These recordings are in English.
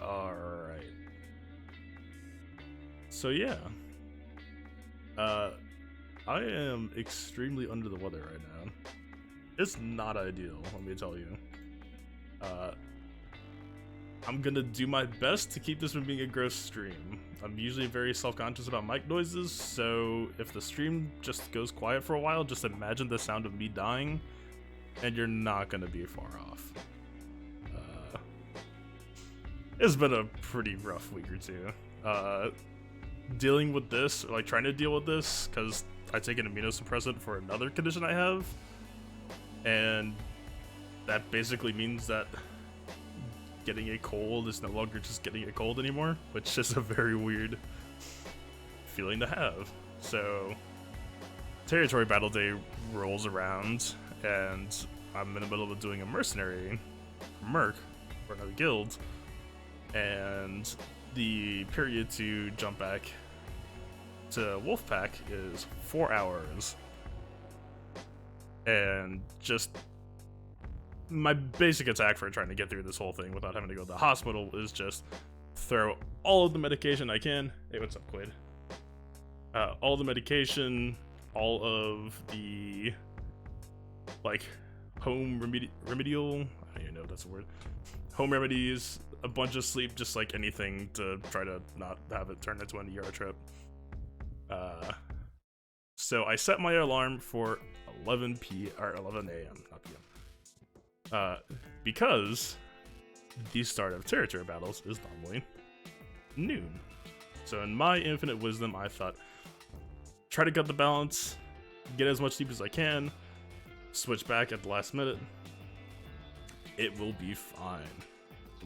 Alright. So yeah. I am extremely under the weather right now. It's not ideal, let me tell you. I'm gonna do my best to keep this from being a gross stream. I'm usually very self-conscious about mic noises, so if the stream just goes quiet for a while, just imagine the sound of me dying, and you're not gonna be far off. It's been a pretty rough week or two. Dealing with this, or like trying to deal with this, because I take an immunosuppressant for another condition I have, and that basically means that getting a cold is no longer just getting a cold anymore, which is a very weird feeling to have. So, Territory Battle Day rolls around, and I'm in the middle of doing a mercenary merc for another guild, and the period to jump back to Wolfpack is 4 hours. And just my basic attack for trying to get through this whole thing without having to go to the hospital is just throw all of the medication I can. Hey, what's up, Quaid? All the medication, all of the like home remedial, I don't even know if that's a word, home remedies, a bunch of sleep, just like anything to try to not have it turn into an ER trip. So I set my alarm for 11 a.m. not p.m. Because the start of territory battles is normally noon. So in my infinite wisdom, I thought, try to cut the balance, get as much sleep as I can, switch back at the last minute. It will be fine.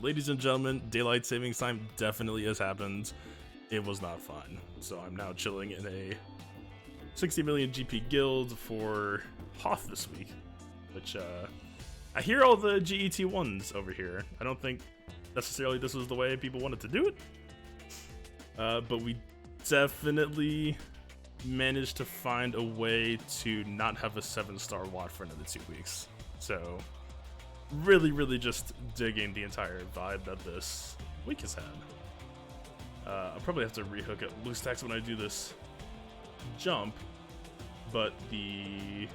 Ladies and gentlemen, daylight savings time definitely has happened. It was not fun. So I'm now chilling in a 60 million GP guild for Hoth this week, which I hear all the GET ones over here. I don't think necessarily this was the way people wanted to do it, but we definitely managed to find a way to not have a 7-star WOT for another 2 weeks. So really just digging the entire vibe that this week has had. I'll probably have to rehook at loose stacks when I do this jump, but there's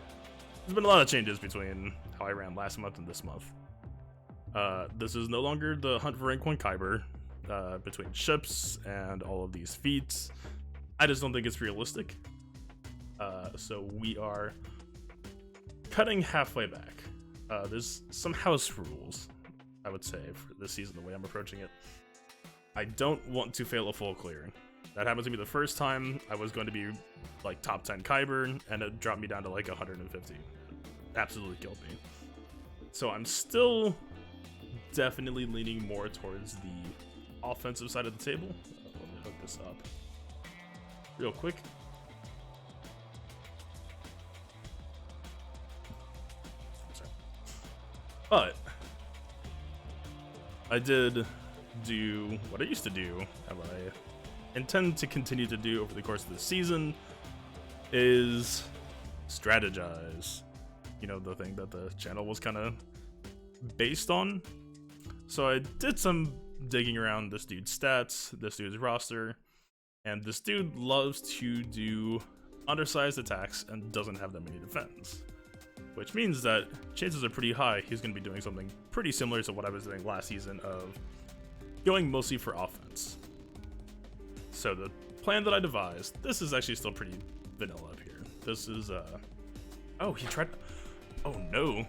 been a lot of changes between how I ran last month and this month. This is no longer the hunt for rank 1 Kyber between ships and all of these feats. I just don't think it's realistic. So we are cutting halfway back. There's some house rules, I would say, for this season, the way I'm approaching it. I don't want to fail a full clear. That happened to me the first time. I was going to be like top 10 Kyber, and it dropped me down to like 150. Absolutely killed me. So I'm still definitely leaning more towards the offensive side of the table. Let me hook this up real quick. Sorry. But I did do what I used to do, and what I intend to continue to do over the course of the season is strategize. You know, the thing that the channel was kind of based on. So I did some digging around this dude's stats, this dude's roster, and this dude loves to do undersized attacks and doesn't have that many defense, which means that chances are pretty high he's going to be doing something pretty similar to what I was doing last season of going mostly for offense. So the plan that I devised, this is actually still pretty vanilla up here. This is, oh, he tried, oh no.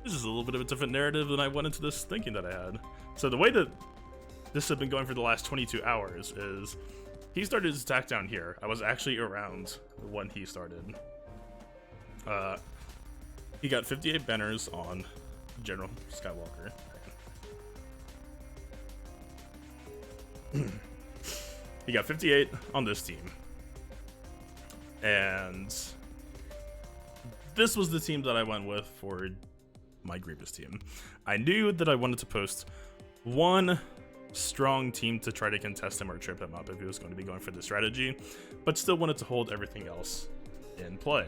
This is a little bit of a different narrative than I went into this thinking that I had. So the way that this has been going for the last 22 hours is, he started his attack down here. I was actually around when he started. He got 58 banners on General Skywalker. He got 58 on this team, and this was the team that I went with for my Grievous team. I knew that I wanted to post one strong team to try to contest him or trip him up if he was going to be going for the strategy, but still wanted to hold everything else in play.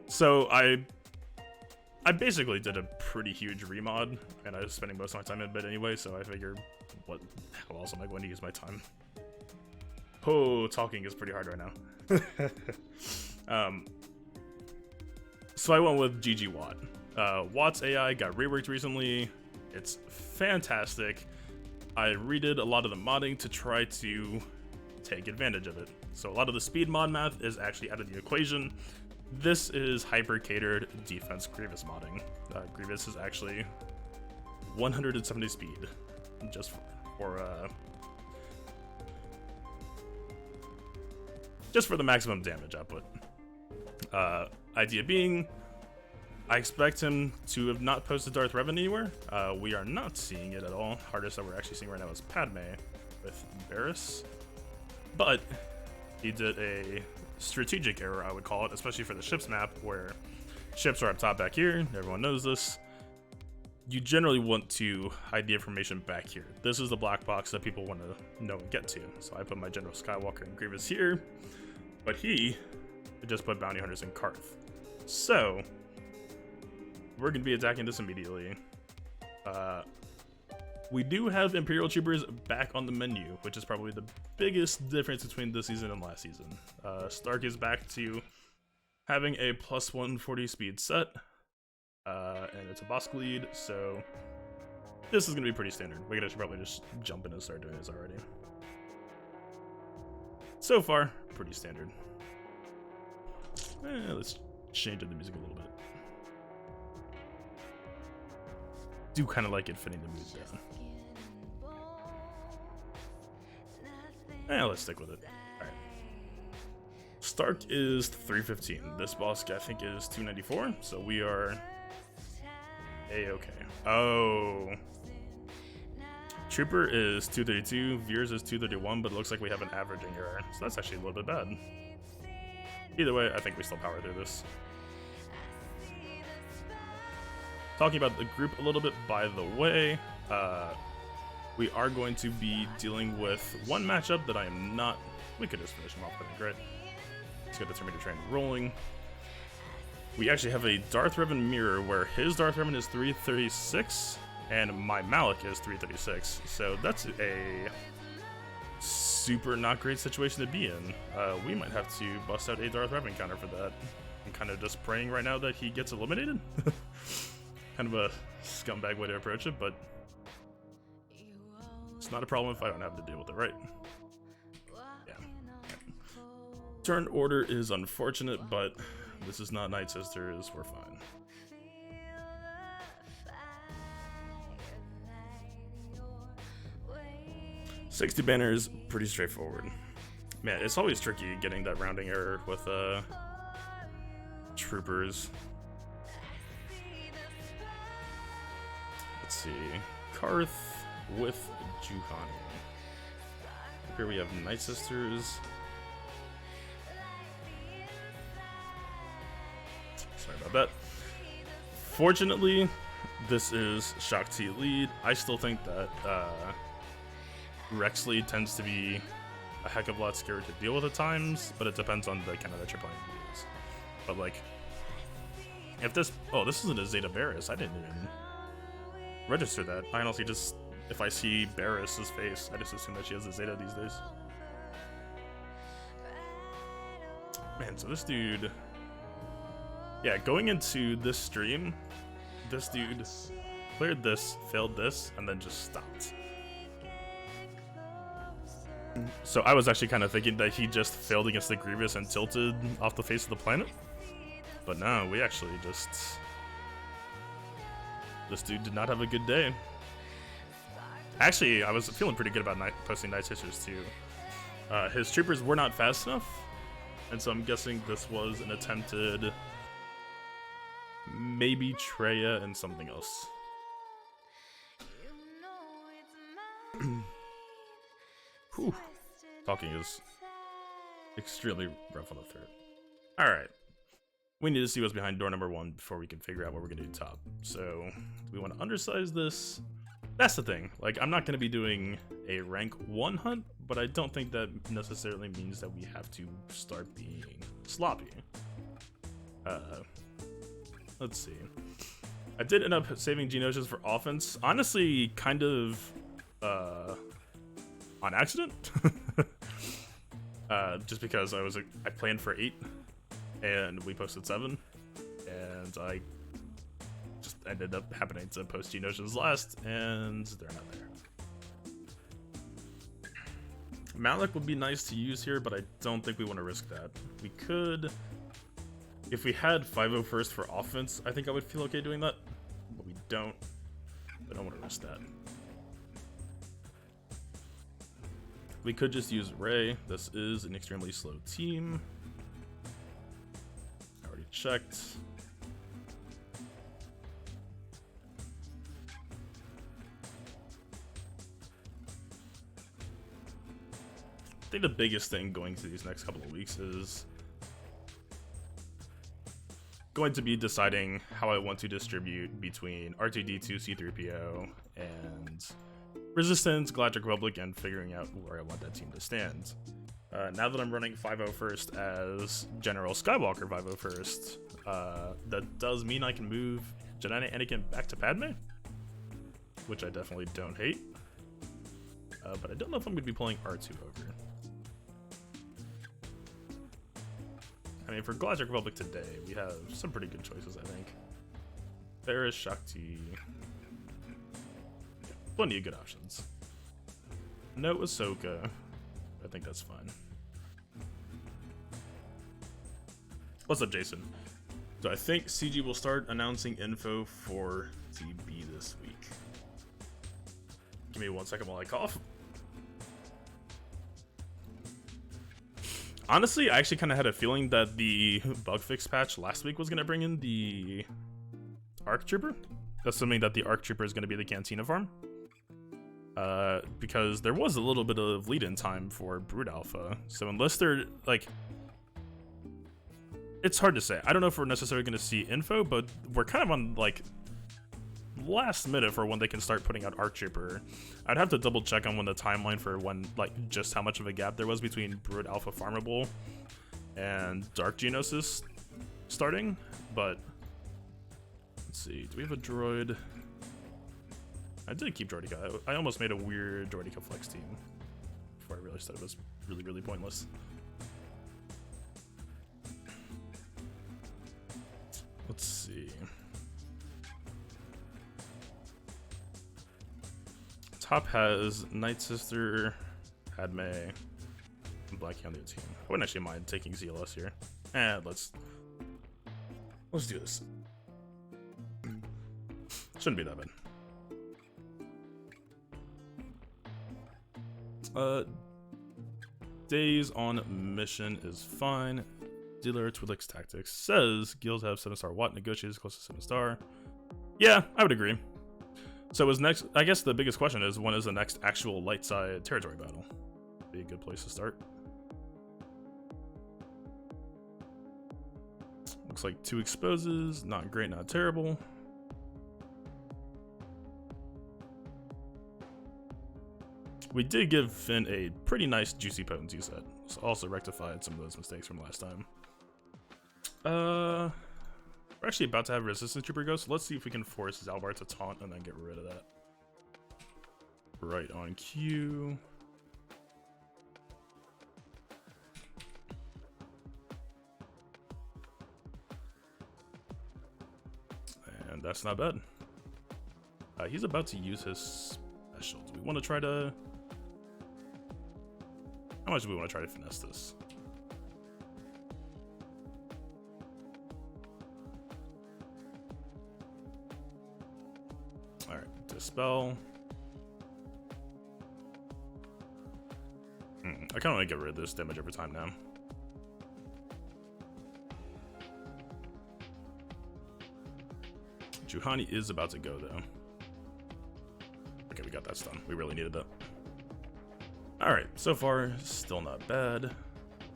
So I I basically did a pretty huge remod, and I was spending most of my time in bed anyway, so I figured, how else am I going to use my time? Oh, talking is pretty hard right now. So I went with GG Watt. Watt's AI got reworked recently. It's fantastic. I redid a lot of the modding to try to take advantage of it. So a lot of the speed mod math is actually out of the equation. This is hyper-catered defense Grievous modding. Grievous is actually 170 speed, just for the maximum damage output. Idea being, I expect him to have not posted Darth Revan anywhere. We are not seeing it at all. Hardest that we're actually seeing right now is Padme with Barriss. But he did a strategic error, I would call it, especially for the ships map, where ships are up top back here. Everyone knows this. You generally want to hide the information back here. This is the black box that people want to know and get to. So I put my General Skywalker and Grievous here, but he just put bounty hunters in Karth. So we're going to be attacking this immediately. We do have Imperial Troopers back on the menu, which is probably the biggest difference between this season and last season. Stark is back to having a plus 140 speed set, and it's a Bossk lead, so this is going to be pretty standard. We should probably just jump in and start doing this already. So far, pretty standard. Let's change up the music a little bit. Do kind of like it fitting the mood down. Let's stick with it. Alright. Stark is 315. This boss, I think, is 294. So we are A-okay. Oh. Trooper is 232. Veers is 231, but it looks like we have an averaging error. So that's actually a little bit bad. Either way, I think we still power through this. Talking about the group a little bit, by the way, we are going to be dealing with one matchup that I am not... We could just finish him off, I think, right? Let's get the Terminator train rolling. We actually have a Darth Revan mirror where his Darth Revan is 336 and my Malak is 336. So that's a super not great situation to be in. We might have to bust out a Darth Revan counter for that. I'm kind of just praying right now that he gets eliminated. Kind of a scumbag way to approach it, but it's not a problem if I don't have to deal with it, right? Yeah. Turn order is unfortunate, but this is not Night Sisters, we're fine. $60 banners, pretty straightforward. Man, it's always tricky getting that rounding error with troopers. Let's see, Karth with Juhani. Here we have Night Sisters. Sorry about that. Fortunately, this is Shakti lead. I still think that Rex lead tends to be a heck of a lot scarier to deal with at times, but it depends on the kind of that you're playing use. But like, if this, oh, this isn't a Zeta Barriss. I didn't even register that. I honestly just, if I see Barriss's face, I just assume that she has a Zeta these days. Man, so this dude, yeah, going into this stream, this dude cleared this, failed this, and then just stopped. So I was actually kind of thinking that he just failed against the Grievous and tilted off the face of the planet. But no, we actually just... This dude did not have a good day. Actually, I was feeling pretty good about posting Night Sisters too. His troopers were not fast enough, and so I'm guessing this was an attempted... Maybe Treya and something else. Whew. Talking is extremely rough on the throat. Alright. We need to see what's behind door number 1 before we can figure out what we're going to do top. So, do we want to undersize this? That's the thing. Like, I'm not going to be doing a rank 1 hunt, but I don't think that necessarily means that we have to start being sloppy. Let's see. I did end up saving Geonosians for offense. Honestly, kind of on accident. Just because I planned for 8 and we posted 7, and I just ended up happening to post Geonosians last, and they're not there. Malik would be nice to use here, but I don't think we want to risk that. We could, if we had 5-0 first for offense, I think I would feel okay doing that, but we don't. I don't want to risk that. We could just use Ray. This is an extremely slow team. I already checked. I think the biggest thing going to these next couple of weeks is going to be deciding how I want to distribute between R2D2, C3PO, and Resistance, Galactic Republic, and figuring out where I want that team to stand. Now that I'm running 5-0 first as General Skywalker 5-0 first, that does mean I can move Jedi Anakin back to Padme, which I definitely don't hate. But I don't know if I'm going to be pulling R2 over. I mean, for Galactic Republic today, we have some pretty good choices, I think. There is Shakti. Yeah, plenty of good options. No Ahsoka. I think that's fine. What's up, Jason? So I think CG will start announcing info for TB this week. Give me 1 second while I cough. Honestly, I actually kind of had a feeling that the bug fix patch last week was going to bring in the ARC Trooper, assuming that the ARC Trooper is going to be the Cantina farm. Because there was a little bit of lead-in time for Brood Alpha, so unless they're, like... It's hard to say. I don't know if we're necessarily going to see info, but we're kind of on, like, last minute for when they can start putting out ARC Trooper. I'd have to double check on when the timeline for when, like, just how much of a gap there was between Brood Alpha Farmable and Dark Geonosis starting, but let's see. Do we have a droid? I did keep Droidica. I almost made a weird Droidica flex team before I realized that it was really, really pointless. Let's see. Top has Night Sister, Padme, and Blackie on the team. I wouldn't actually mind taking ZLS here. Let's do this. Shouldn't be that bad. Days on mission is fine. Dealer Twi'lek's Tactics says guilds have 7-star Watt negotiated close to 7-star. Yeah, I would agree. So is next, I guess the biggest question is, when is the next actual light side territory battle? Be a good place to start. Looks like 2 exposes, not great, not terrible. We did give Finn a pretty nice juicy potency set, so also rectified some of those mistakes from last time. We're actually about to have Resistance Trooper go, so let's see if we can force Zalbar to taunt and then get rid of that. Right on cue. And that's not bad. He's about to use his special. Do we want to try to... How much do we want to try to finesse this? Alright, dispel. I kind of want to get rid of this damage over time now. Juhani is about to go though. Okay, we got that stun. We really needed that. Alright, so far, still not bad.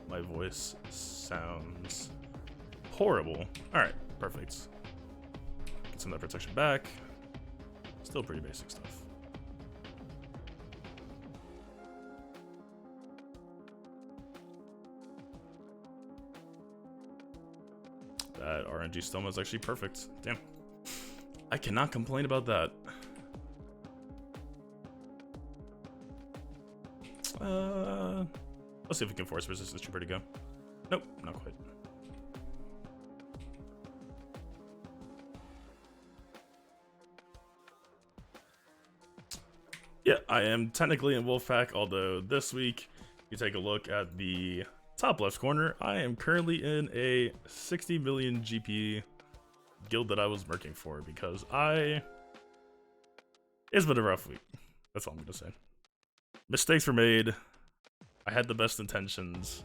My voice sounds horrible. Alright, perfect. Get some of that protection back. Still pretty basic stuff. That RNG stoma is actually perfect. Damn. I cannot complain about that. Let's see if we can force resist this trooper to go. Nope, not quite. Yeah, I am technically in Wolfpack, although this week, you take a look at the top left corner, I am currently in a 60 million GP guild that I was working for because it's been a rough week. That's all I'm gonna say. Mistakes were made. I had the best intentions.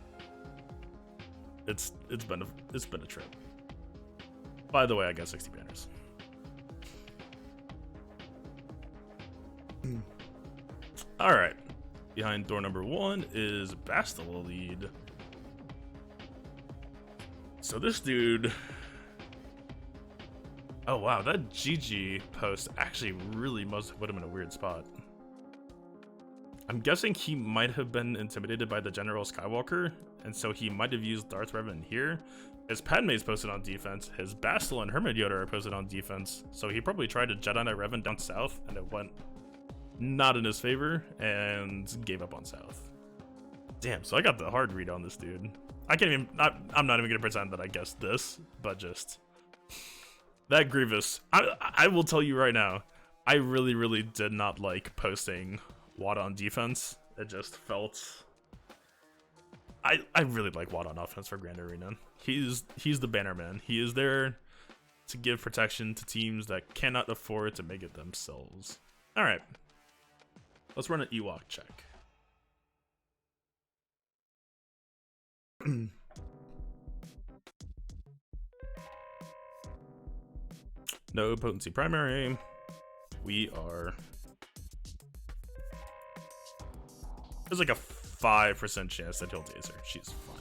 It's been a trip. By the way, I got 60 banners. All right. Behind door number 1 is Bastila lead. So this dude. Oh wow, that GG post actually really must have put him in a weird spot. I'm guessing he might have been intimidated by the General Skywalker, and so he might have used Darth Revan here. His Padme's posted on defense, his Bastila and Hermit Yoda are posted on defense, so he probably tried to Jedi Knight Revan down south, and it went not in his favor, and gave up on south. Damn, so I got the hard read on this dude. I'm not even gonna pretend that I guessed this, but just that Grievous. I will tell you right now, I really did not like posting Wada on defense. It just felt. I really like Wada on offense for Grand Arena. He's the banner man. He is there to give protection to teams that cannot afford to make it themselves. All right, let's run an Ewok check. No potency primary. We are. There's like a 5% chance that he'll taser. She's fine.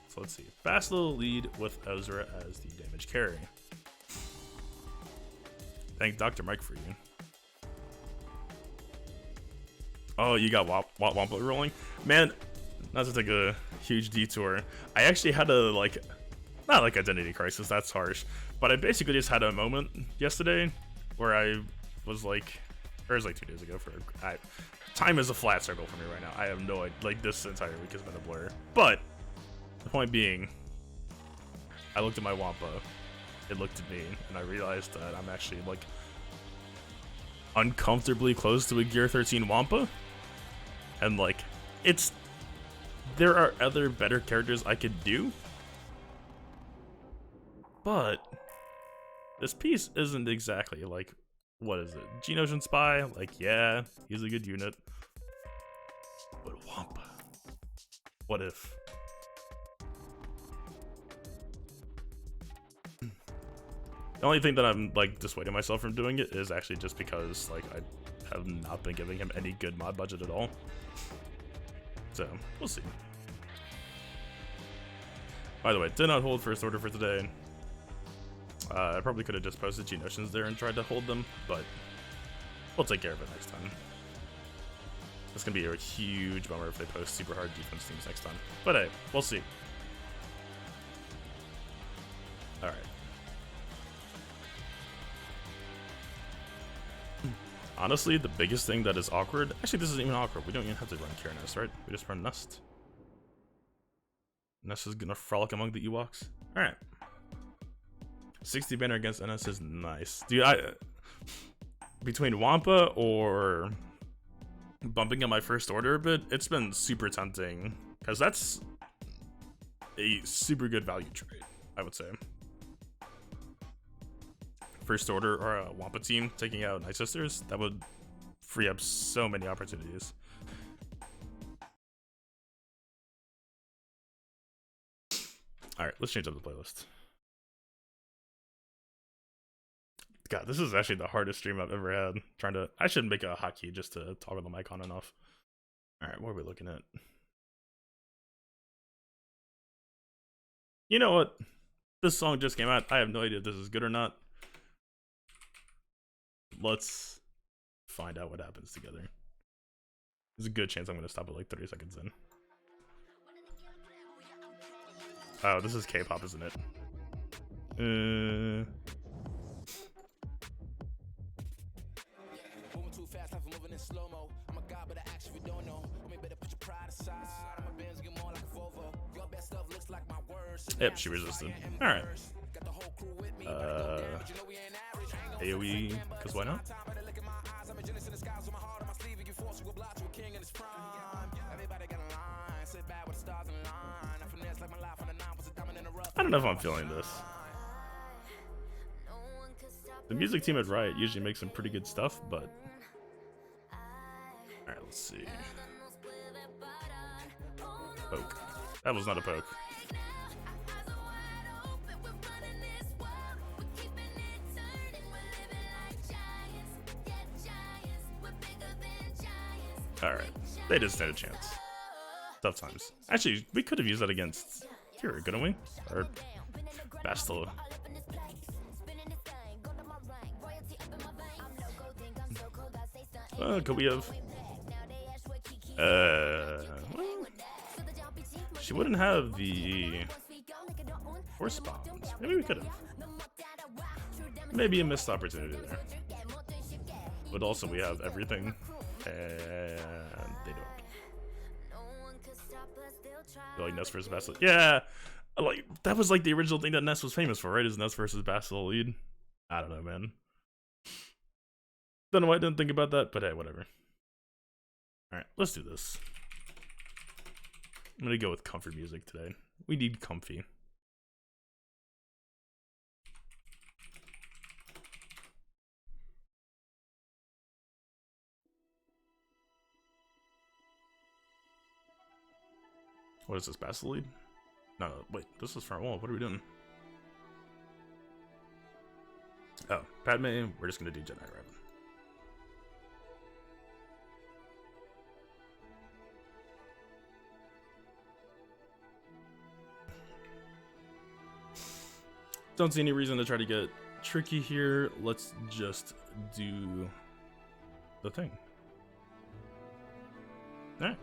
So let's see. Bastila lead with Ezra as the damage carry. Thank Dr. Mike for you. Oh, you got Wampa rolling? Man, not to take a huge detour. I actually had a, like, not like identity crisis, that's harsh. But I basically just had a moment yesterday where I was like, or it was like 2 days ago time is a flat circle for me right now. I have no idea, like this entire week has been a blur. But the point being, I looked at my Wampa, it looked at me, and I realized that I'm actually like uncomfortably close to a Gear 13 Wampa. And like, there are other better characters I could do, but this piece isn't exactly like, what is it? Geonosian Spy? Like, yeah, he's a good unit. But Wampa. What if? The only thing that I'm like dissuading myself from doing it is actually just because like I have not been giving him any good mod budget at all. So, we'll see. By the way, did not hold first order for today. I probably could have just posted Geonosians there and tried to hold them, but we'll take care of it next time. It's gonna be a huge bummer if they post super hard defense teams next time. But hey, we'll see. Alright. Honestly, the biggest thing that is awkward. Actually, this isn't even awkward. We don't even have to run Kieran, right? We just run Nest. Nest is gonna frolic among the Ewoks. Alright. 60 banner against NS is nice. Dude, between Wampa or bumping up my first order a bit, it's been super tempting. Because that's a super good value trade, I would say. First order or a Wampa team taking out Night Sisters, that would free up so many opportunities. Alright, let's change up the playlist. God, this is actually the hardest stream I've ever had. I should make a hotkey just to toggle the mic on and off. Alright, what are we looking at? You know what? This song just came out. I have no idea if this is good or not. Let's find out what happens together. There's a good chance I'm going to stop at like 30 seconds in. Oh, this is K-pop, isn't it? Yep, she resisted. Alright. AoE, because why not? I don't know if I'm feeling this. The music team at Riot usually makes some pretty good stuff, but... Alright, let's see. Poke. That was not a poke. Alright, they just stand a chance. Tough times. Actually, we could have used that against Kira, couldn't we? Or Bastila. Could we have? Well, she wouldn't have the force bombs. Maybe we could have. Maybe a missed opportunity there. But also, we have everything, and they don't. You like Ness versus Bastila? Yeah, like that was like the original thing that Ness was famous for, right? Is Ness versus Bastila lead? I don't know, man. Don't know why I didn't think about that, but hey, whatever. Alright, let's do this. I'm gonna go with comfort music today. We need comfy. What is this, Bastila lead? No, wait, this is front wall. What are we doing? Oh, Padme, we're just gonna do Jedi Raven. Don't see any reason to try to get tricky here. Let's just do the thing. Alright.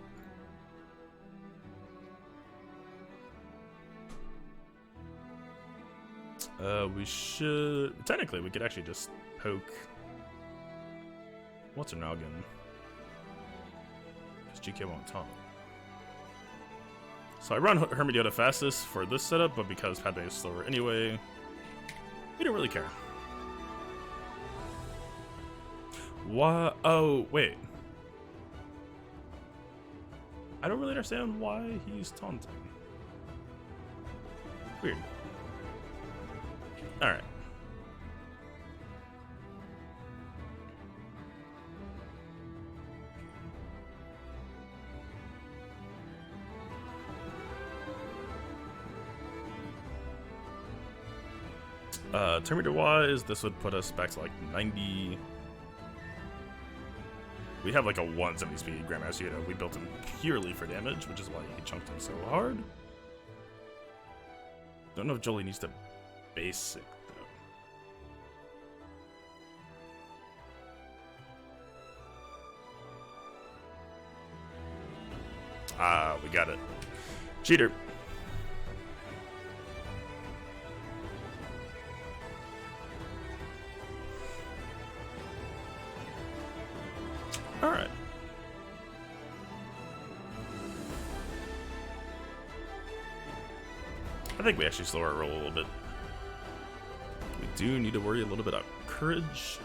We should... Technically, we could actually just poke... What's her noggin? Because GK won't talk. So I run Hermidiota fastest for this setup, but because Padme is slower anyway, we don't really care. What? Oh, wait. I don't really understand why he's taunting. Weird. Alright. Terminator wise, this would put us back to like 90. We have like a 170 speed Grandmaster Yoda. We built him purely for damage, which is why he chunked him so hard. Don't know if Jolie needs to basic though. We got it. Cheater. Alright. I think we actually slow our roll a little bit. We do need to worry a little bit about courage.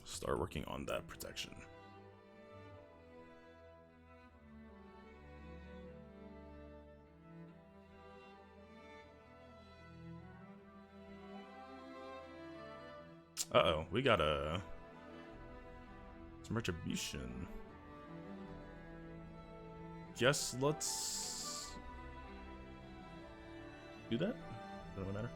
Start working on that protection. Uh-oh, we got some retribution. Guess let's do that. Doesn't really matter.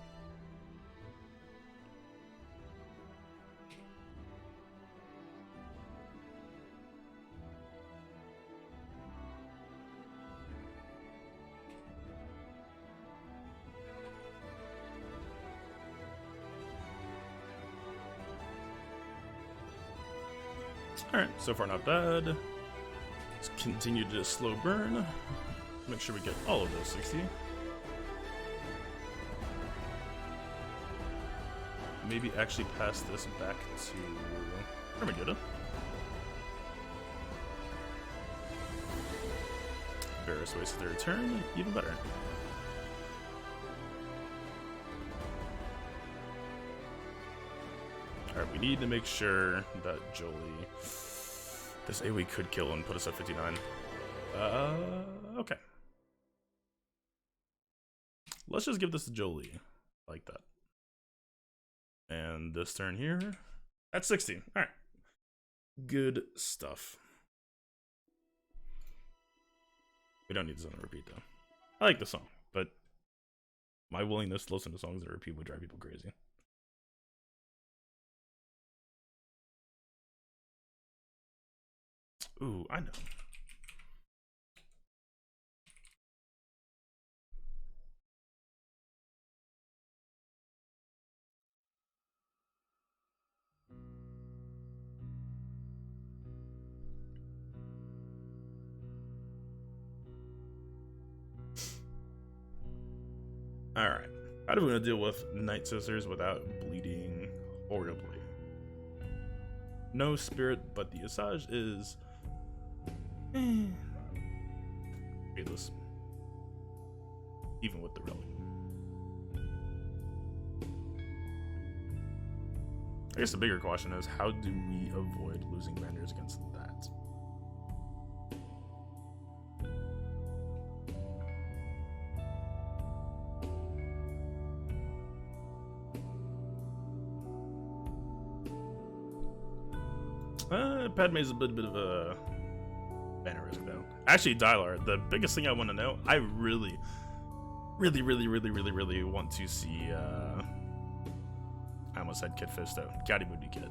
Alright, so far not bad. Let's continue to slow burn. Make sure we get all of those 60. Maybe actually pass this back to Armageddon. Varus wasted their turn, even better. Alright, we need to make sure that Jolie... This AoE could kill and put us at 59. Okay. Let's just give this to Jolie. Like that. And this turn here at 60. Alright. Good stuff. We don't need this on a repeat though. I like the song, but my willingness to listen to songs that repeat would drive people crazy. Ooh, I know. Alright. How do we want to deal with Night Sisters without bleeding horribly? No spirit, but the Asajj is... fadeless. Even with the relic. I guess the bigger question is, how do we avoid losing banners against that? Padme's a bit of a banner risk though. Actually, Dylar, the biggest thing I want to know, I really want to see, I almost said Kid Fisto, Gadi-Mundi Kid.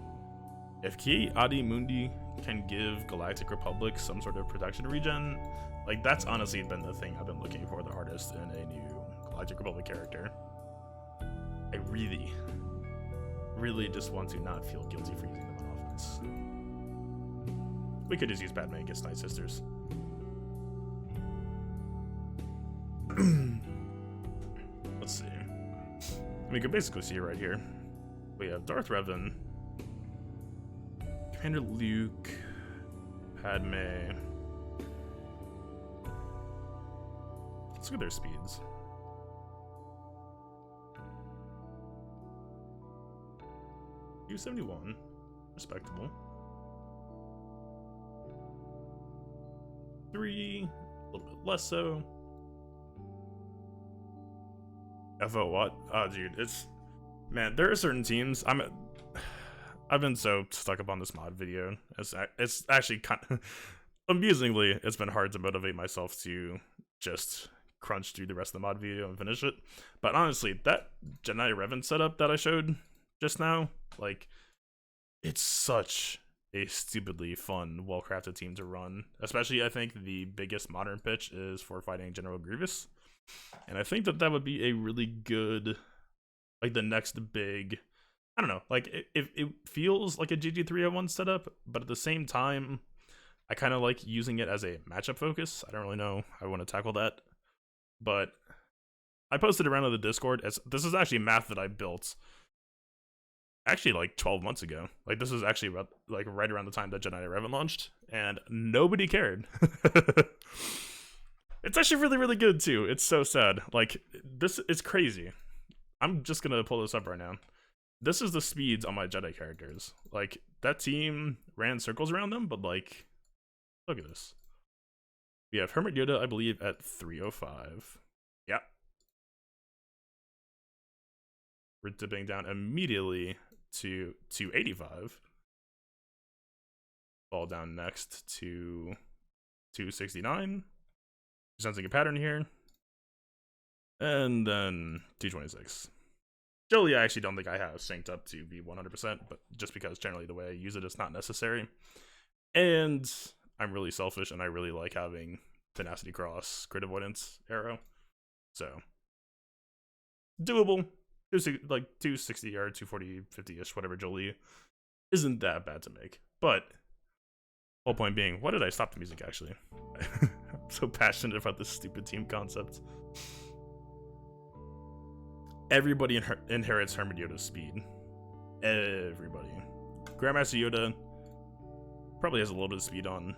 If Ki Adi-Mundi can give Galactic Republic some sort of protection regen, like that's honestly been the thing I've been looking for the hardest in a new Galactic Republic character. I really just want to not feel guilty for using them on offense. We could just use Padme against Night Sisters. Let's see. We can basically see it right here. We have Darth Revan, Commander Luke, Padme. Let's look at their speeds. U71, respectable. 3, a little bit less so. FO what? Oh, dude, it's... Man, there are certain teams... I've been so stuck up on this mod video. It's actually kind of... Amusingly, it's been hard to motivate myself to just crunch through the rest of the mod video and finish it. But honestly, that Jedi Revan setup that I showed just now, like, it's such a stupidly fun, well-crafted team to run. Especially, I think the biggest modern pitch is for fighting General Grievous. And I think that would be a really good, like, the next big, I don't know, like, it feels like a GG301 setup, but at the same time, I kind of like using it as a matchup focus. I don't really know how I want to tackle that, but I posted around on the Discord. This is actually math that I built actually like 12 months ago. Like, this is actually about, like, right around the time that Jedi Revan launched, and nobody cared. It's actually really good too. It's so sad. Like, this is crazy. I'm just gonna pull this up right now. This is the speeds on my Jedi characters. Like, that team ran circles around them, but like, look at this. We have Hermit Yoda, I believe, at 305. Yep. We're dipping down immediately to 285. Fall down next to 269. Sensing a pattern here. And then 226. Jolie, I actually don't think I have synced up to be 100%, but just because generally the way I use it is not necessary. And I'm really selfish, and I really like having Tenacity Cross, Crit Avoidance, Arrow. So, doable. Like 260 or 240, 50-ish, whatever Jolie isn't that bad to make. But Whole point being, why did I stop the music actually? I'm so passionate about this stupid team concept. Everybody inherits Hermit Yoda's speed. Everybody. Grandmaster Yoda probably has a little bit of speed on.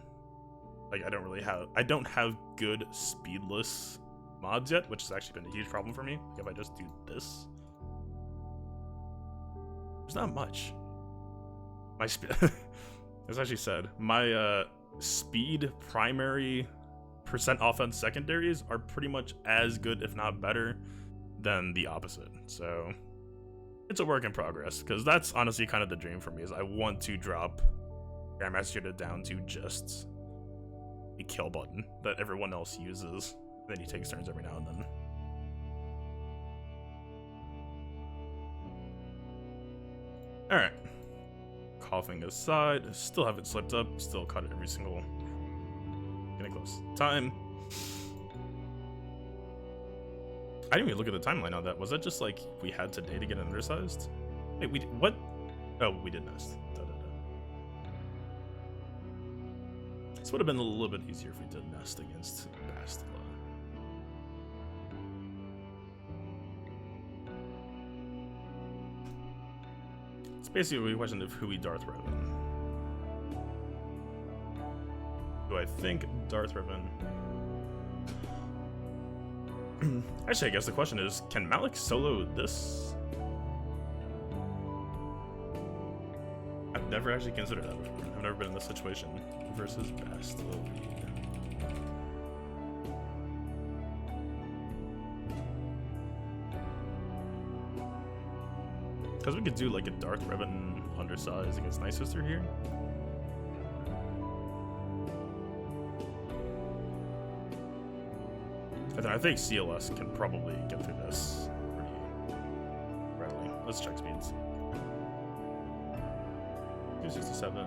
Like, I don't have good speedless mods yet, which has actually been a huge problem for me. Like, if I just do this, there's not much. My speed, as actually said, my speed primary, percent offense secondaries are pretty much as good, if not better, than the opposite. So it's a work in progress, because that's honestly kind of the dream for me, is I want to drop Grandmaster Yoda down to just a kill button that everyone else uses, and then he takes turns every now and then. Alright. Coughing aside, still haven't slipped up, still caught it every single getting close time. I didn't even look at the timeline on that. Was that just like we had today to get undersized? Wait, what? Oh, we did nest. This would have been a little bit easier if we did nest against Bastila. It's basically a question of who we Darth Revan. Do I think Darth Revan? Actually, I guess the question is, can Malik solo this? I've never actually considered that before. I've never been in this situation versus Bastila lead. Because we could do like a Darth Revan undersize against Night Sister here. And then I think CLS can probably get through this pretty readily. Let's check speeds. 267.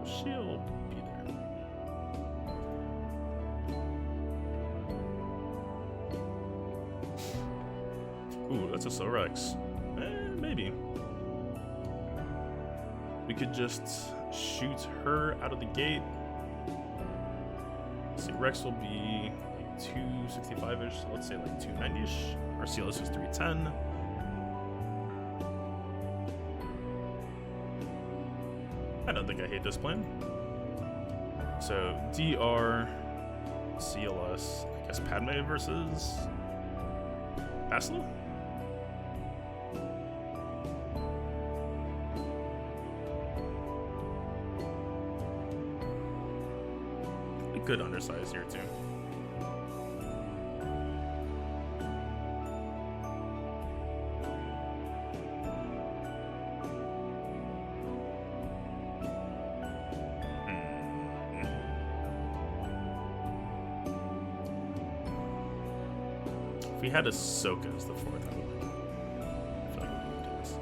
She'll be there. Ooh, that's a slow Rex. Maybe. We could just shoot her out of the gate. Let's see, Rex will be 265-ish, so let's say like 290-ish. Our CLS is 310. I don't think I hate this plan. So DR, CLS, I guess Padme versus Bastila? A good undersize here too. If we had Ahsoka as the fourth, I feel like we would do this.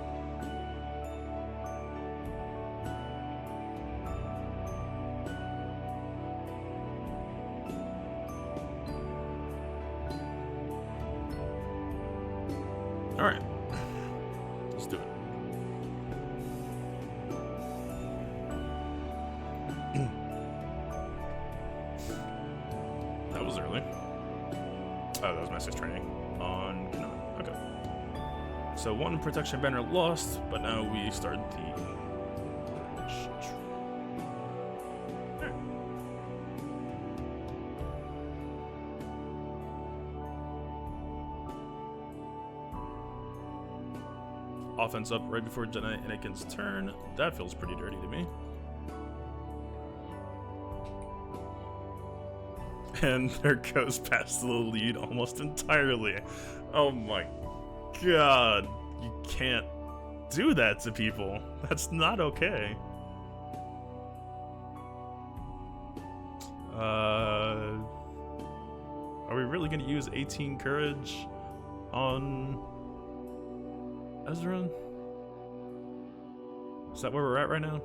Alright. Let's do it. That was early. Oh, that was my assist training on Kanan. Okay. So one protection banner lost, but now we start the... Right. Offense up right before Jedi Anakin's turn. That feels pretty dirty to me. And there goes past the lead almost entirely. Oh my god. You can't do that to people. That's not okay. Are we really gonna use 18 courage on Ezra? Is that where we're at right now?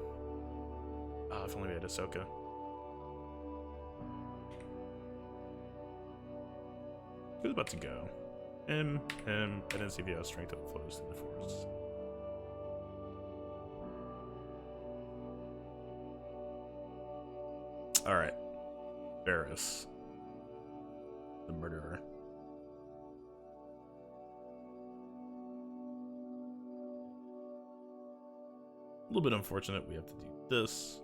If only we had Ahsoka. Who's about to go? Him, and then see if he has strength that flows through the force. Alright. Varys. The murderer. A little bit unfortunate we have to do this.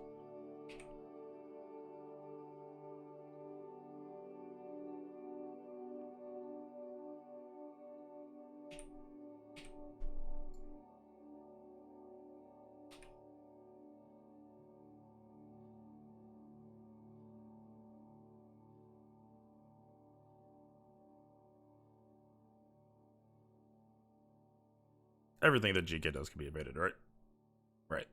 Everything that GK does can be evaded, right? Right.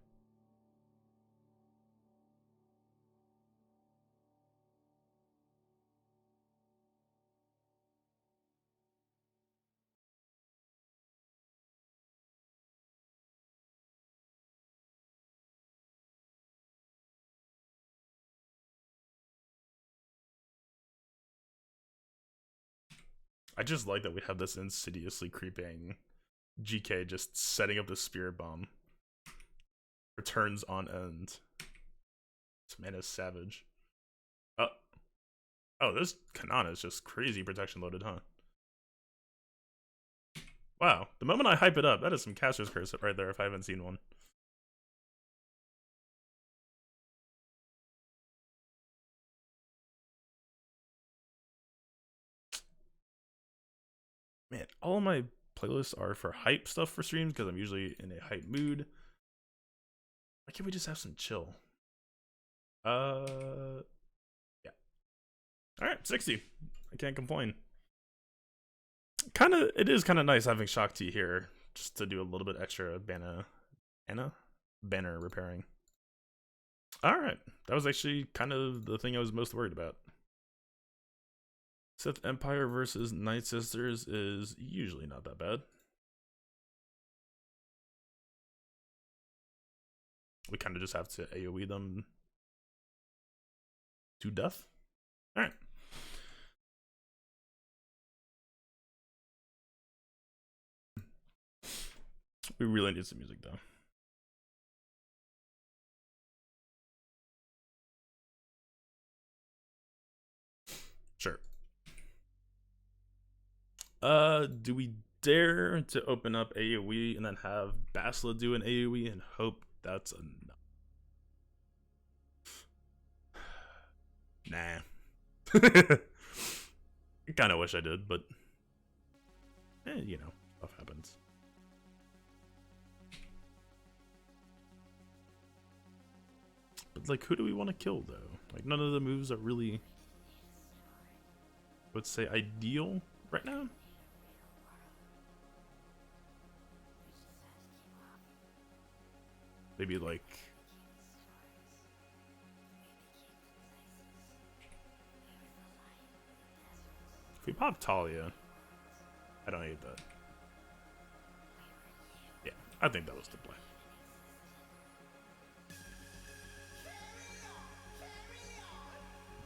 I just like that we have this insidiously creeping GK just setting up the spirit bomb. Returns on end. This man is savage. Oh, this Kanana is just crazy protection loaded, huh? Wow, the moment I hype it up, that is some caster's curse right there if I haven't seen one. Man, all of my playlists are for hype stuff for streams because I'm usually in a hype mood. Why can't we just have some chill? Yeah. Alright, 60. I can't complain. It is kind of nice having Shakti here just to do a little bit extra banner repairing. Alright, that was actually kind of the thing I was most worried about. Sith Empire versus Night Sisters is usually not that bad. We kind of just have to AoE them to death. Alright. We really need some music though. Sure. Do we dare to open up AoE and then have Basila do an AoE and hope that's enough? Nah. I kind of wish I did, but you know, stuff happens. But like, who do we want to kill though? Like, none of the moves are really, I would say, ideal right now. Maybe like if we pop Talia, I don't hate that. Yeah, I think that was the play.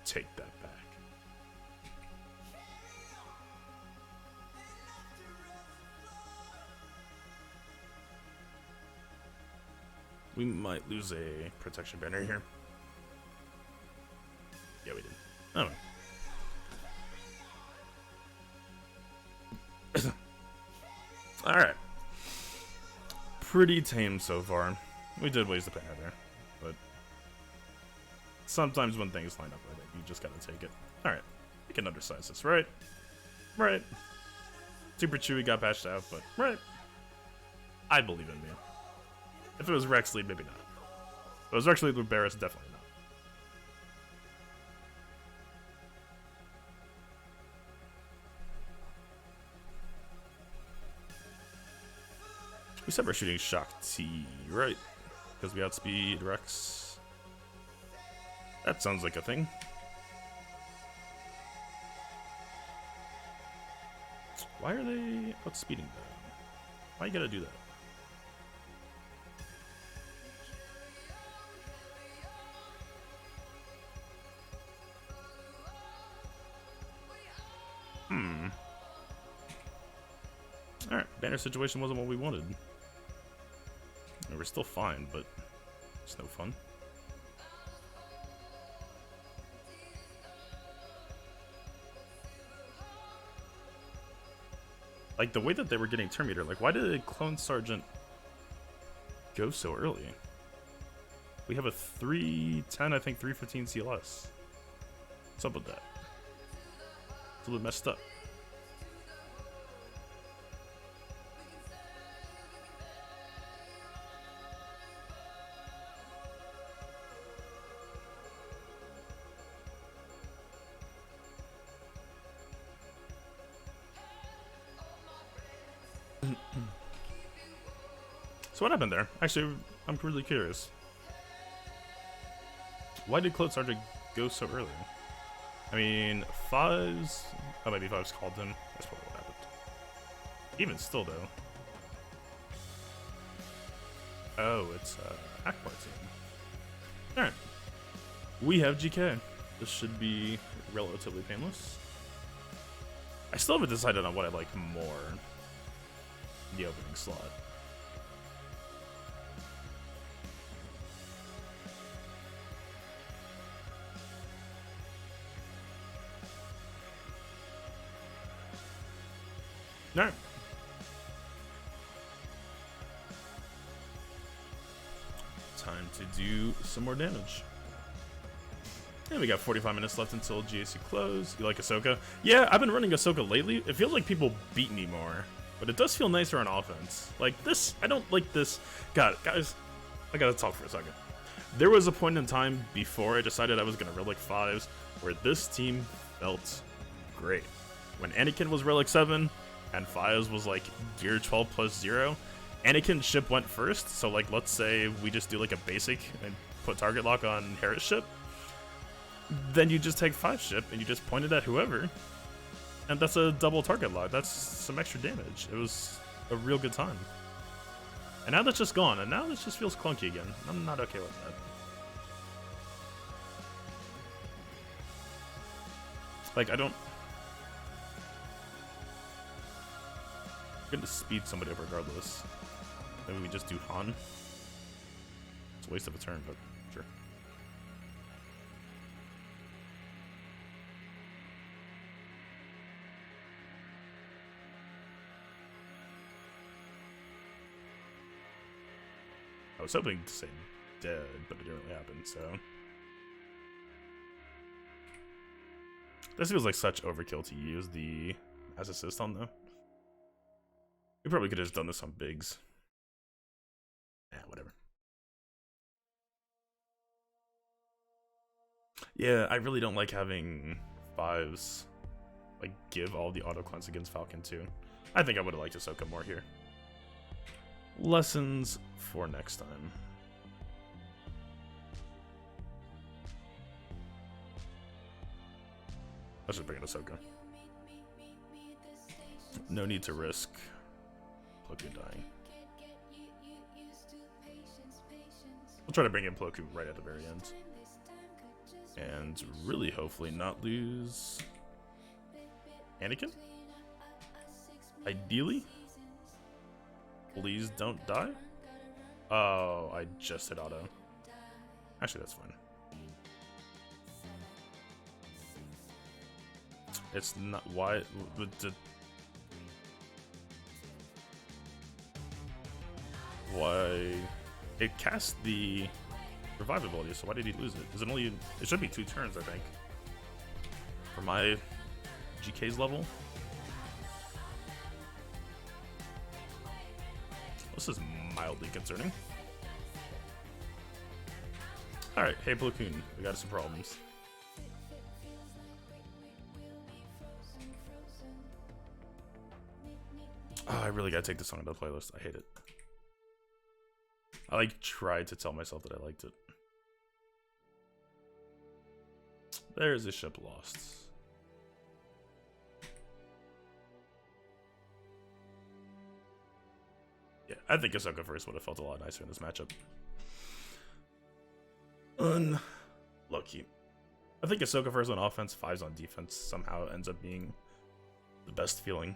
Take that back. We might lose a protection banner here. Yeah, we did. Oh. Alright. Pretty tame so far. We did waste the banner there, but sometimes when things line up like that, you just gotta take it. Alright. We can undersize this, right? Right. Super Chewy got patched out, but right. I believe in me. If it was Rexley, maybe not. If it was Rexley with Barris, definitely not. We said we're shooting Shakti, right? Because we outspeed Rex. That sounds like a thing. Why are they outspeeding them? Why you gotta do that? Alright, banner situation wasn't what we wanted. We're still fine, but it's no fun. Like, the way that they were getting turn meter, like, why did Clone Sergeant go so early? We have a 310, I think 315 CLS. What's up with that? It's a little messed up. So what happened there? Actually, I'm really curious. Why did Clone Sergeant go so early? I mean, Fives... Oh, maybe Fives called him. That's probably what happened. Even still, though. Oh, it's Akbar team. Alright. We have GK. This should be relatively painless. I still haven't decided on what I like more in the opening slot. Alright. Time to do some more damage. And we got 45 minutes left until GAC close. You like Ahsoka? Yeah, I've been running Ahsoka lately. It feels like people beat me more. But it does feel nicer on offense. Like this, I don't like this. God, guys, I gotta talk for a second. There was a point in time before I decided I was gonna relic 5s where this team felt great. When Anakin was relic 7 and 5s was like gear 12 plus 0, Anakin's ship went first. So like, let's say we just do like a basic and put target lock on Hera's ship. Then you just take 5 ship and you just point it at whoever. And that's a double target lock. That's some extra damage. It was a real good time. And now that's just gone. And now this just feels clunky again. I'm not okay with that. Like, I don't... I'm gonna speed somebody up regardless. Maybe we just do Han. It's a waste of a turn, but sure. I was hoping to say dead, but it didn't really happen, so... This feels like such overkill to use the as assist on, though. We probably could have just done this on Biggs. Yeah, whatever. Yeah, I really don't like having 5s, like, give all the auto cleanse against Falcon, too. I think I would have liked Ahsoka more here. Lessons for next time. Let's just bring in Ahsoka. No need to risk Plo Koon dying. We'll try to bring in Plo Koon right at the very end. And really, hopefully, not lose Anakin? Ideally? Please don't die? Oh, I just hit auto. Actually, that's fine. It's not... Why... Why... It cast the revive ability, so why did he lose it? Is it only... It should be 2 turns, I think. For my GK's level. This is mildly concerning. Alright, hey Plo Koon, we got some problems. Oh, I really gotta take this song to the playlist. I hate it. I like tried to tell myself that I liked it. There's a ship lost. Yeah, I think Ahsoka first would have felt a lot nicer in this matchup. Unlucky. I think Ahsoka first on offense, 5s on defense somehow ends up being the best feeling.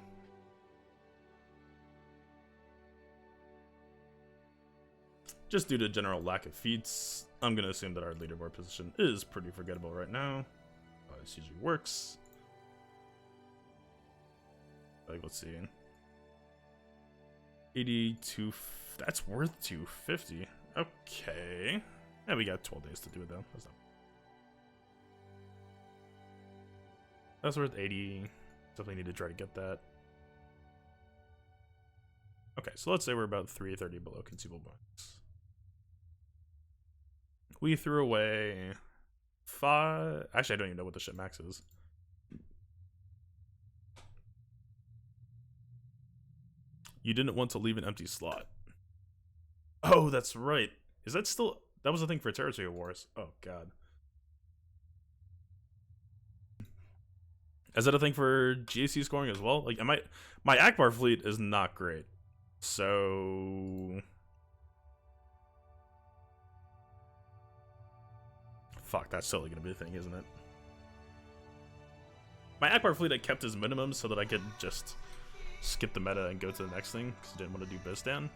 Just due to general lack of feats, I'm going to assume that our leaderboard position is pretty forgettable right now. This usually works. Like, let's see. 82. That's worth 250. Okay. Yeah, we got 12 days to do it though. That's worth 80. Definitely need to try to get that. Okay, so let's say we're about 330 below conceivable points. We threw away 5. Actually, I don't even know what the ship max is. You didn't want to leave an empty slot. Oh, that's right. Is that still... That was the thing for Territory Wars. Oh, God. Is that a thing for GAC scoring as well? Like, my Akbar fleet is not great. So... Fuck, that's totally gonna be a thing, isn't it? My Akbar fleet I kept as minimum so that I could just skip the meta and go to the next thing, because I didn't want to do Bistan.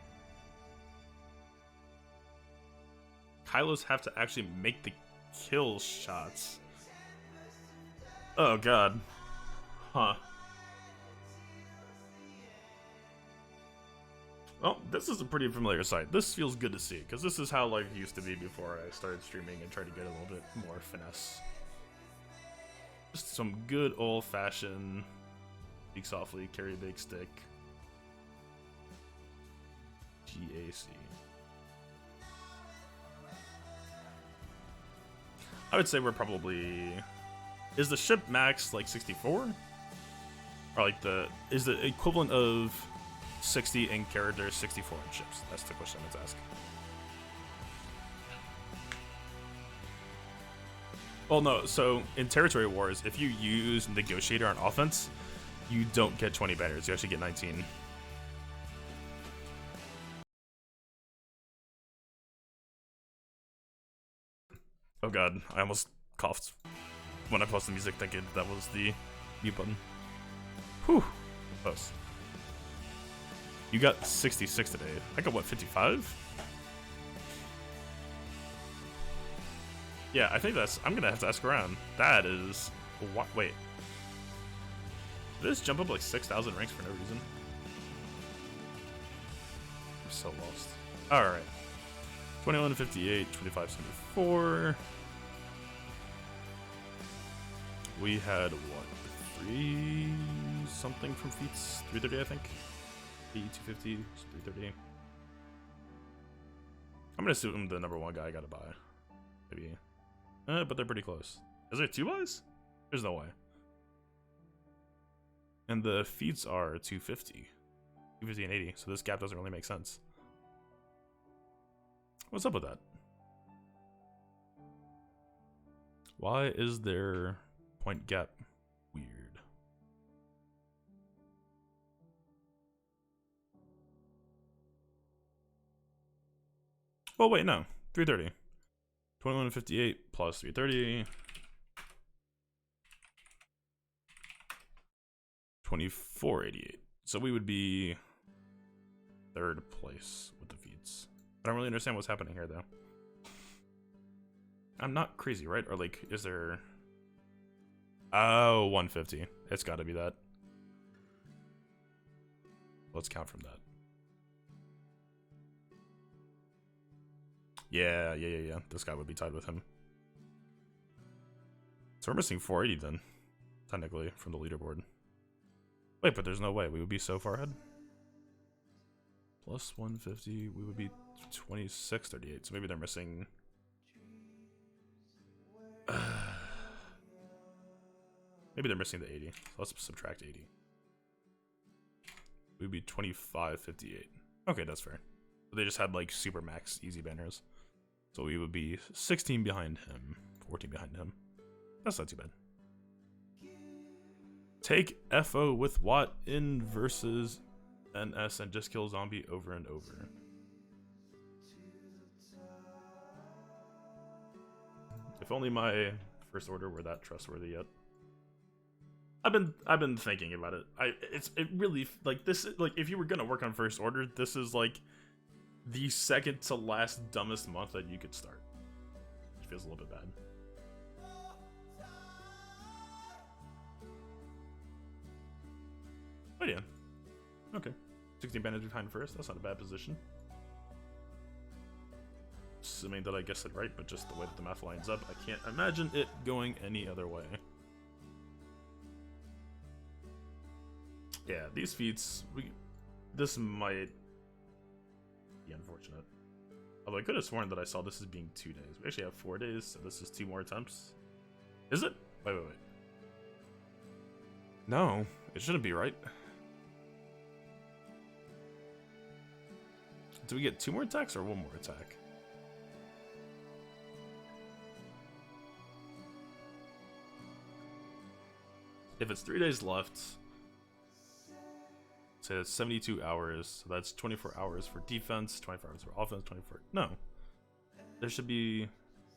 Kylos have to actually make the kill shots. Oh god. Huh. Well, this is a pretty familiar sight. This feels good to see, because this is how life used to be before I started streaming and tried to get a little bit more finesse. Just some good old-fashioned speak softly, carry big stick. GAC. I would say we're probably... Is the ship max like 64? Or like is the equivalent of 60 in character, 64 in ships? That's the question I was asking. Well, no, so in Territory Wars, if you use Negotiator on offense, you don't get 20 banners, you actually get 19. Oh god, I almost coughed when I paused the music thinking that was the mute button. Whew, close. You got 66 today. I got what, 55? Yeah, I think that's... I'm gonna have to ask around. That is... What? Wait. Did this jump up like 6,000 ranks for no reason? I'm so lost. Alright. 2158, 2574. We had what? 3 something from feats? 330, I think. 250, 330. I'm gonna assume the number 1 guy I gotta buy. Maybe. But they're pretty close. Is there 2 buys? There's no way. And the feats are 250. 250 and 80, so this gap doesn't really make sense. What's up with that? Why is there point gap weird? Well, wait, no. 330. 2158 plus 330. 2488. So we would be 3rd place with the feeds. I don't really understand what's happening here, though. I'm not crazy, right? Or, like, is there... Oh, 150. It's gotta be that. Let's count from that. Yeah. This guy would be tied with him. So we're missing 480 then, technically, from the leaderboard. Wait, but there's no way. We would be so far ahead. Plus 150, we would be 2638. So maybe they're missing... maybe they're missing the 80. Let's subtract 80. We'd be 2558. Okay, that's fair. They just had like super max easy banners. So we would be 16 behind him, 14 behind him. That's not too bad. Take FO with Watt in versus NS and just kill zombie over and over. If only my first order were that trustworthy yet. I've been thinking about it. It really, like, this, like, if you were gonna work on first order, this is like the second to last dumbest month that you could start. Which feels a little bit bad. Oh yeah. Okay. 16 bandits behind first. That's not a bad position. Assuming that I guessed it right, but just the way that the math lines up, I can't imagine it going any other way. Yeah, these feats, this might be unfortunate. Although I could have sworn that I saw this as being 2 days. We actually have 4 days, so this is 2 more attempts. Is it? Wait. No, it shouldn't be, right? Do we get 2 more attacks or 1 more attack? If it's 3 days left, say that's 72 hours, so that's 24 hours for defense, 24 hours for offense, 24... No. There should be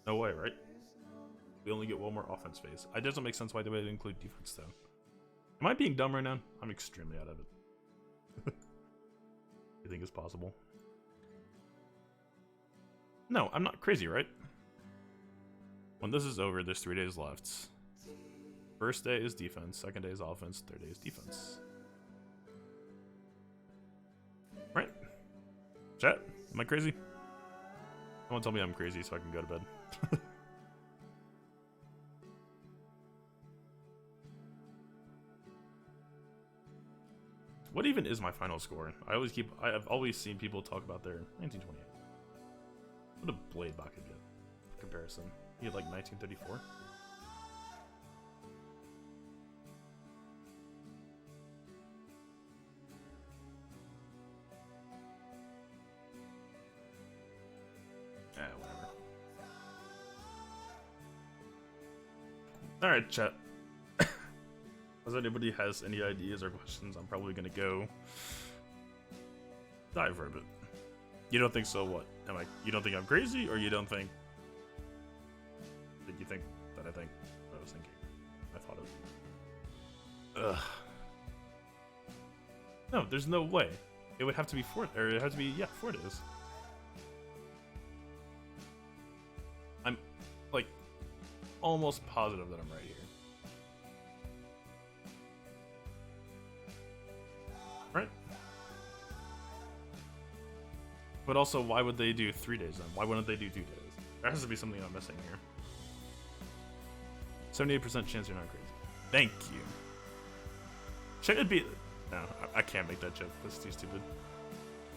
no way, right? We only get 1 more offense phase. It doesn't make sense why they would include defense, though. Am I being dumb right now? I'm extremely out of it. You think it's possible? No, I'm not crazy, right? When this is over, there's 3 days left. First day is defense, second day is offense, third day is defense. Right? Chat, am I crazy? Someone tell me I'm crazy so I can go to bed. What even is my final score? I've always seen people talk about their 1928. What a blade Baka get? Comparison. He had like 1934. Whatever. Alright, chat. As anybody has any ideas or questions, I'm probably gonna go dive for a bit. You don't think so? What? You don't think I'm crazy, or you don't think that you think that I think what I was thinking? I thought of. Ugh. No, there's no way. It would have to be 4, or it has to be 4 days. I'm like almost positive that I'm right here. Right? But also, why would they do 3 days then? Why wouldn't they do 2 days? There has to be something I'm missing here. 78% chance you're not crazy. Thank you. Should it be... No, I can't make that joke. That's too stupid.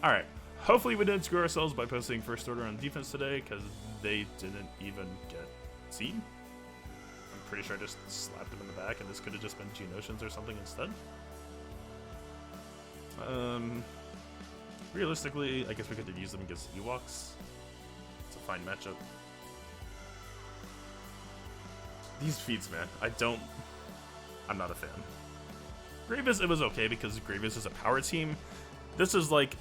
Alright. Hopefully we didn't screw ourselves by posting first order on defense today, because they didn't even get seed. I'm pretty sure I just slapped them in the back, and this could have just been Geonosians or something instead. Realistically, I guess we could have used them against Ewoks. It's a fine matchup. These feats, man, I'm not a fan. Grievous, it was okay because Grievous is a power team. This is like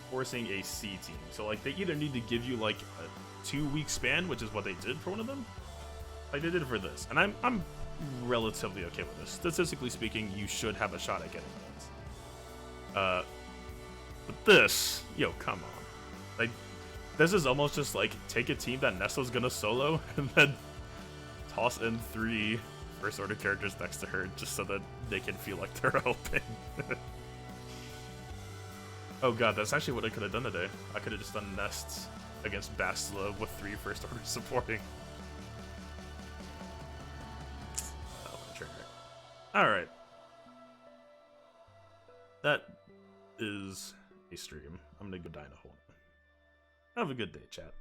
forcing a C team. So like they either need to give you like a 2-week span, which is what they did for one of them. Like they did it for this. And I'm relatively okay with this. Statistically speaking, you should have a shot at getting that. But this, yo, come on. Like, this is almost just like take a team that Nessa's gonna solo and then toss in 3 first order characters next to her just so that they can feel like they're helping. Oh god, that's actually what I could have done today. I could have just done Nests against Bastila with 3 first order supporting. Alright. That is a stream. I'm gonna go die in a hole. Have a good day, chat.